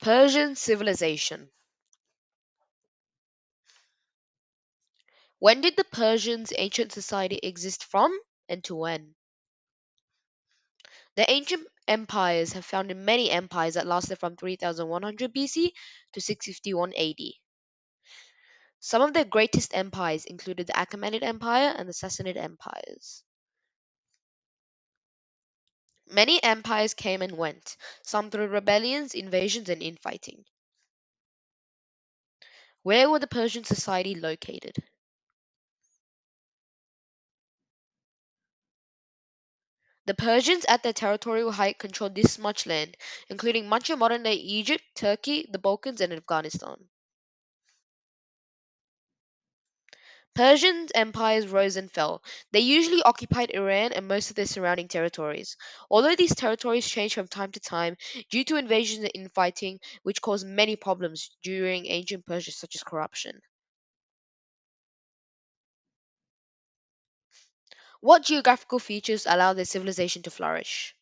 Persian Civilization. When did the Persians' ancient society exist from and to when? The ancient empires have founded many empires that lasted from 3100 BC to 651 AD. Some of their greatest empires included the Achaemenid Empire and the Sassanid empires. Many empires came and went, some through rebellions, invasions, and infighting. Where were the Persian society located? The Persians at their territorial height controlled this much land, including much of modern day Egypt, Turkey, the Balkans, and Afghanistan. Persian empires rose and fell. They usually occupied Iran and most of their surrounding territories. Although these territories changed from time to time due to invasions and infighting, which caused many problems during ancient Persia, such as corruption. What geographical features allowed their civilization to flourish?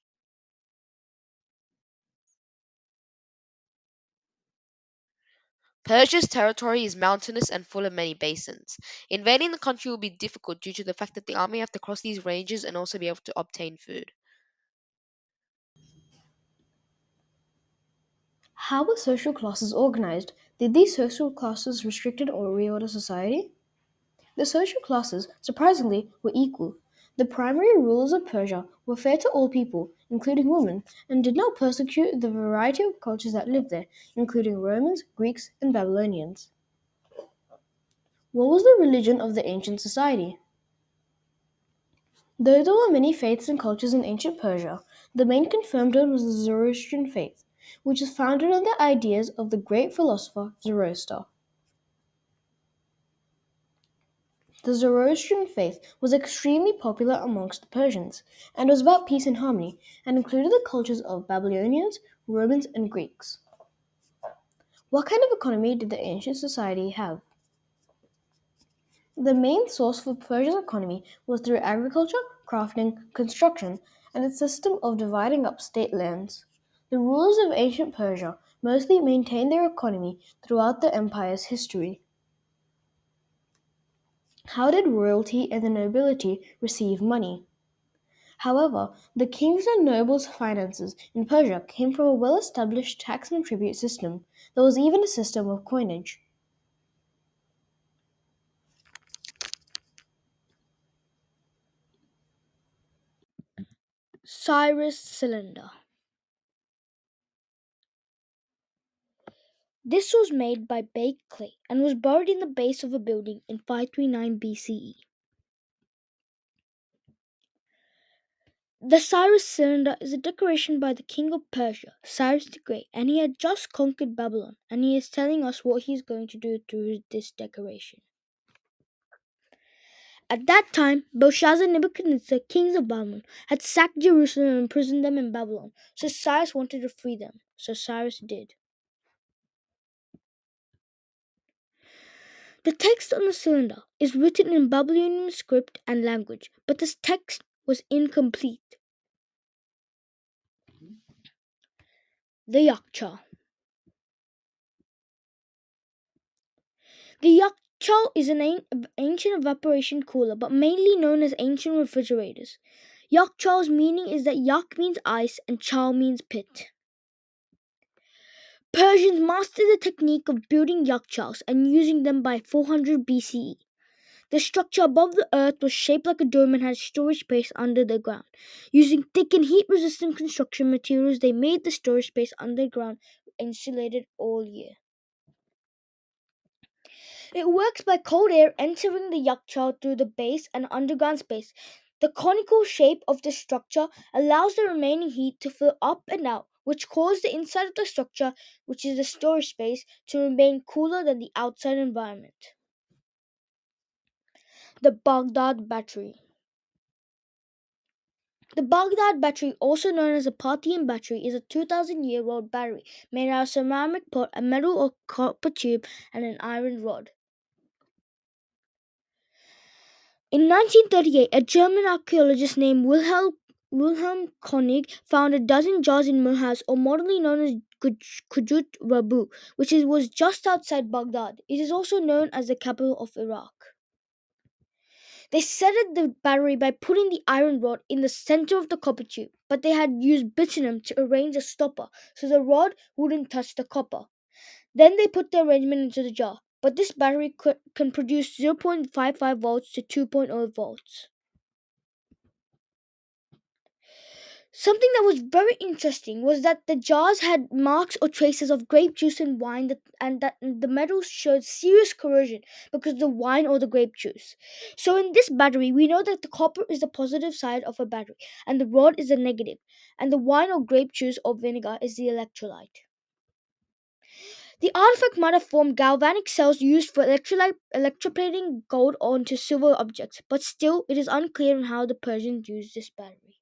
Persia's territory is mountainous and full of many basins. Invading the country will be difficult due to the fact that the army have to cross these ranges and also be able to obtain food. How were social classes organized? Did these social classes restricted or reorder society? The social classes, surprisingly, were equal. The primary rulers of Persia were fair to all people, including women, and did not persecute the variety of cultures that lived there, including Romans, Greeks, and Babylonians. What was the religion of the ancient society? Though there were many faiths and cultures in ancient Persia, the main confirmed one was the Zoroastrian faith, which is founded on the ideas of the great philosopher Zoroaster. The Zoroastrian faith was extremely popular amongst the Persians and was about peace and harmony and included the cultures of Babylonians, Romans, and Greeks. What kind of economy did the ancient society have? The main source for Persia's economy was through agriculture, crafting, construction, and its system of dividing up state lands. The rulers of ancient Persia mostly maintained their economy throughout the empire's history. How did royalty and the nobility receive money? However, the kings and nobles' finances in Persia came from a well established tax and tribute system. There was even a system of coinage. Cyrus cylinder. This was made by baked clay and was buried in the base of a building in 539 BCE. The Cyrus cylinder is a decoration by the king of Persia, Cyrus the Great, and he had just conquered Babylon, and he is telling us what he is going to do through this decoration. At that time, Belshazzar and Nebuchadnezzar, kings of Babylon, had sacked Jerusalem and imprisoned them in Babylon, so Cyrus wanted to free them. So Cyrus did. The text on the cylinder is written in Babylonian script and language, but this text was incomplete. The Yakcha. The Yakcha is an ancient evaporation cooler, but mainly known as ancient refrigerators. Yakcha's meaning is that Yak means ice and Chal means pit. Persians mastered the technique of building yakchas and using them by 400 BCE. The structure above the earth was shaped like a dome and had storage space under the ground. Using thick and heat-resistant construction materials, they made the storage space underground insulated all year. It works by cold air entering the yaksha through the base and underground space. The conical shape of the structure allows the remaining heat to flow up and out, which causes the inside of the structure, which is the storage space, to remain cooler than the outside environment. The Baghdad Battery. The Baghdad battery, also known as a Parthian battery, is a 2,000-year-old battery made out of ceramic pot, a metal or copper tube, and an iron rod. In 1938, a German archaeologist named Wilhelm Koenig found a dozen jars in Mohaus, or modernly known as Kujut Rabu, was just outside Baghdad. It is also known as the capital of Iraq. They set at the battery by putting the iron rod in the center of the copper tube, but they had used bitumen to arrange a stopper so the rod wouldn't touch the copper. Then they put the arrangement into the jar, but this battery can produce 0.55 volts to 2.0 volts. Something that was very interesting was that the jars had marks or traces of grape juice and wine, and that the metals showed serious corrosion because of the wine or the grape juice. So in this battery, we know that the copper is the positive side of a battery, and the rod is the negative, and the wine or grape juice or vinegar is the electrolyte. The artifact might have formed galvanic cells used for electroplating gold onto silver objects, but still, it is unclear on how the Persians used this battery.